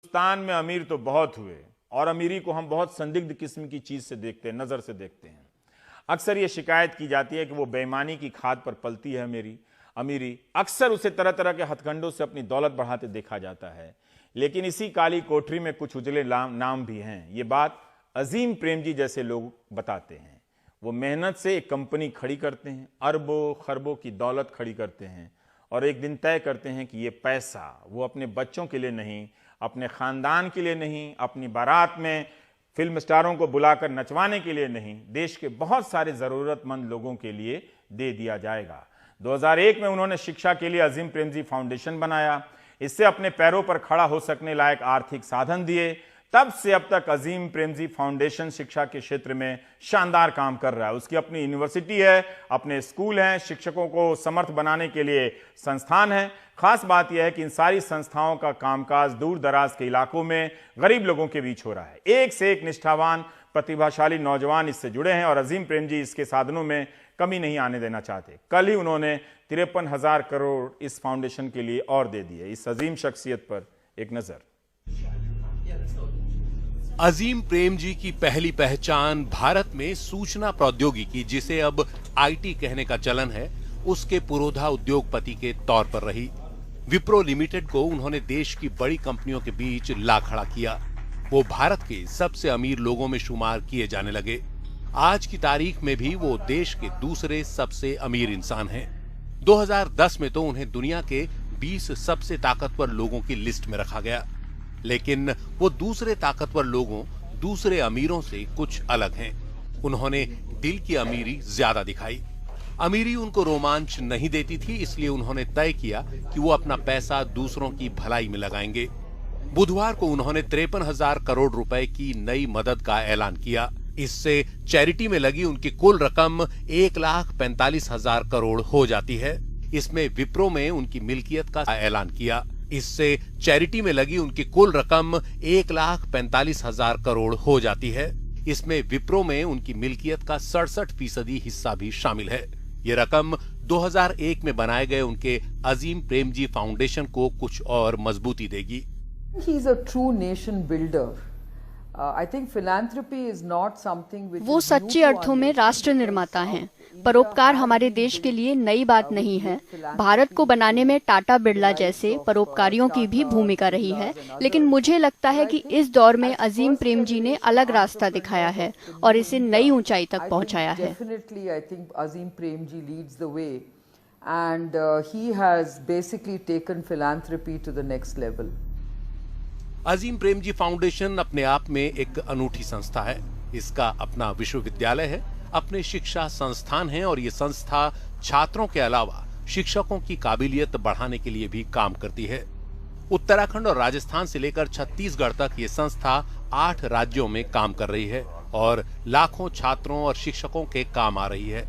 हिंदुस्तान में अमीर तो बहुत हुए और अमीरी को हम बहुत संदिग्ध किस्म की चीज से देखते हैं, नजर से देखते हैं। अक्सर ये शिकायत की जाती है कि वो बेईमानी की खाद पर पलती है मेरी अमीरी। अक्सर उसे तरह तरह के हथकंडों से अपनी दौलत बढ़ाते देखा जाता है। लेकिन इसी काली कोठरी में कुछ उजले नाम भी हैं। ये बात अजीम प्रेमजी जैसे लोग बताते हैं। वो मेहनत से एक कंपनी खड़ी करते हैं, अरबों खरबों की दौलत खड़ी करते हैं और एक दिन तय करते हैं कि ये पैसा वो अपने बच्चों के लिए नहीं, अपने खानदान के लिए नहीं, अपनी बारात में फिल्म स्टारों को बुलाकर नचवाने के लिए नहीं, देश के बहुत सारे जरूरतमंद लोगों के लिए दे दिया जाएगा। 2001 में उन्होंने शिक्षा के लिए अजीम प्रेमजी फाउंडेशन बनाया। इससे अपने पैरों पर खड़ा हो सकने लायक आर्थिक साधन दिए। तब से अब तक अजीम प्रेमजी फाउंडेशन शिक्षा के क्षेत्र में शानदार काम कर रहा है। उसकी अपनी यूनिवर्सिटी है, अपने स्कूल हैं, शिक्षकों को समर्थ बनाने के लिए संस्थान है। खास बात यह है कि इन सारी संस्थाओं का कामकाज दूर दराज के इलाकों में गरीब लोगों के बीच हो रहा है। एक से एक निष्ठावान प्रतिभाशाली नौजवान इससे जुड़े हैं और अजीम प्रेमजी इसके साधनों में कमी नहीं आने देना चाहते। कल ही उन्होंने 53,000 करोड़ इस फाउंडेशन के लिए और दे दिए। इस अजीम शख्सियत पर एक नजर। अजीम प्रेमजी की पहली पहचान भारत में सूचना प्रौद्योगिकी, जिसे अब आईटी कहने का चलन है, उसके पुरोधा उद्योगपति के तौर पर रही। विप्रो लिमिटेड को उन्होंने देश की बड़ी कंपनियों के बीच ला खड़ा किया। वो भारत के सबसे अमीर लोगों में शुमार किए जाने लगे। आज की तारीख में भी वो देश के दूसरे सबसे अमीर इंसान हैं। 2010 में तो उन्हें दुनिया के 20 सबसे ताकतवर लोगों की लिस्ट में रखा गया। लेकिन वो दूसरे ताकतवर लोगों, दूसरे अमीरों से कुछ अलग हैं। उन्होंने दिल की अमीरी ज्यादा दिखाई। अमीरी उनको रोमांच नहीं देती थी, इसलिए उन्होंने तय किया कि वो अपना पैसा दूसरों की भलाई में लगाएंगे। बुधवार को उन्होंने 53,000 करोड़ रुपए की नई मदद का ऐलान किया। इससे चैरिटी में लगी उनकी कुल रकम 1,45,000 करोड़ हो जाती है। इसमें विप्रो में उनकी मिल्कियत का ऐलान किया। इससे चैरिटी में लगी उनकी कुल रकम 1,45,000 करोड़ हो जाती है। इसमें विप्रो में उनकी मिल्कियत का 67% हिस्सा भी शामिल है। ये रकम 2001 में बनाए गए उनके अजीम प्रेमजी फाउंडेशन को कुछ और मजबूती देगी। He is a true nation builder. I think philanthropy is not something which वो सच्चे अर्थों में राष्ट्र निर्माता हैं। परोपकार हमारे देश के लिए नई बात नहीं है। भारत को बनाने में टाटा बिरला जैसे परोपकारियों की भी भूमिका रही है। लेकिन मुझे लगता है कि इस दौर में अजीम प्रेमजी ने अलग रास्ता दिखाया है और इसे नई ऊंचाई तक पहुंचाया है। Definitely, I think Azim Premji leads the way, and he has basically taken philanthropy to the next level. Azim Premji foundation अपने आप में एक अनूठी संस्था है। इसका अपना विश्वविद्यालय है, अपने शिक्षा संस्थान हैं और ये संस्था छात्रों के अलावा शिक्षकों की काबिलियत बढ़ाने के लिए भी काम करती है। उत्तराखंड और राजस्थान से लेकर छत्तीसगढ़ तक ये संस्था 8 राज्यों में काम कर रही है और लाखों छात्रों और शिक्षकों के काम आ रही है।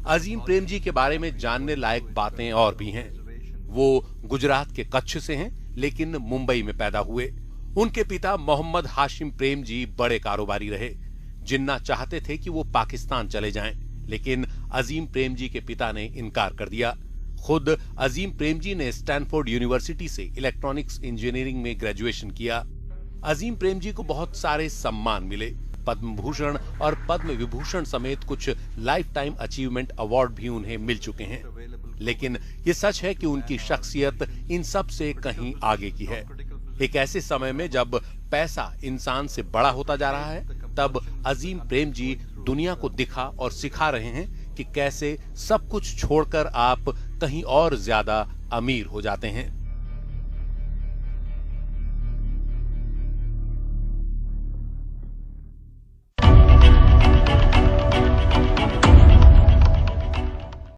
अजीम प्रेमजी के बारे में जानने लायक बातें और भी हैं। वो गुजरात के कच्छ से हैं, लेकिन मुंबई में पैदा हुए। उनके पिता मोहम्मद हाशिम प्रेमजी बड़े कारोबारी रहे। जिन्ना चाहते थे कि वो पाकिस्तान चले जाएं, लेकिन अजीम प्रेमजी के पिता ने इनकार कर दिया। खुद अजीम प्रेमजी ने स्टैनफोर्ड यूनिवर्सिटी से इलेक्ट्रॉनिक्स इंजीनियरिंग में ग्रेजुएशन किया। अजीम प्रेमजी को बहुत सारे सम्मान मिले। पद्म भूषण और पद्म विभूषण समेत कुछ लाइफ टाइम अचीवमेंट अवार्ड भी उन्हें मिल चुके हैं। लेकिन ये सच है कि उनकी शख्सियत इन सब से कहीं आगे की है। एक ऐसे समय में जब पैसा इंसान से बड़ा होता जा रहा है, तब अजीम प्रेमजी दुनिया को दिखा और सिखा रहे हैं कि कैसे सब कुछ छोड़कर आप कहीं और ज्यादा अमीर हो जाते हैं।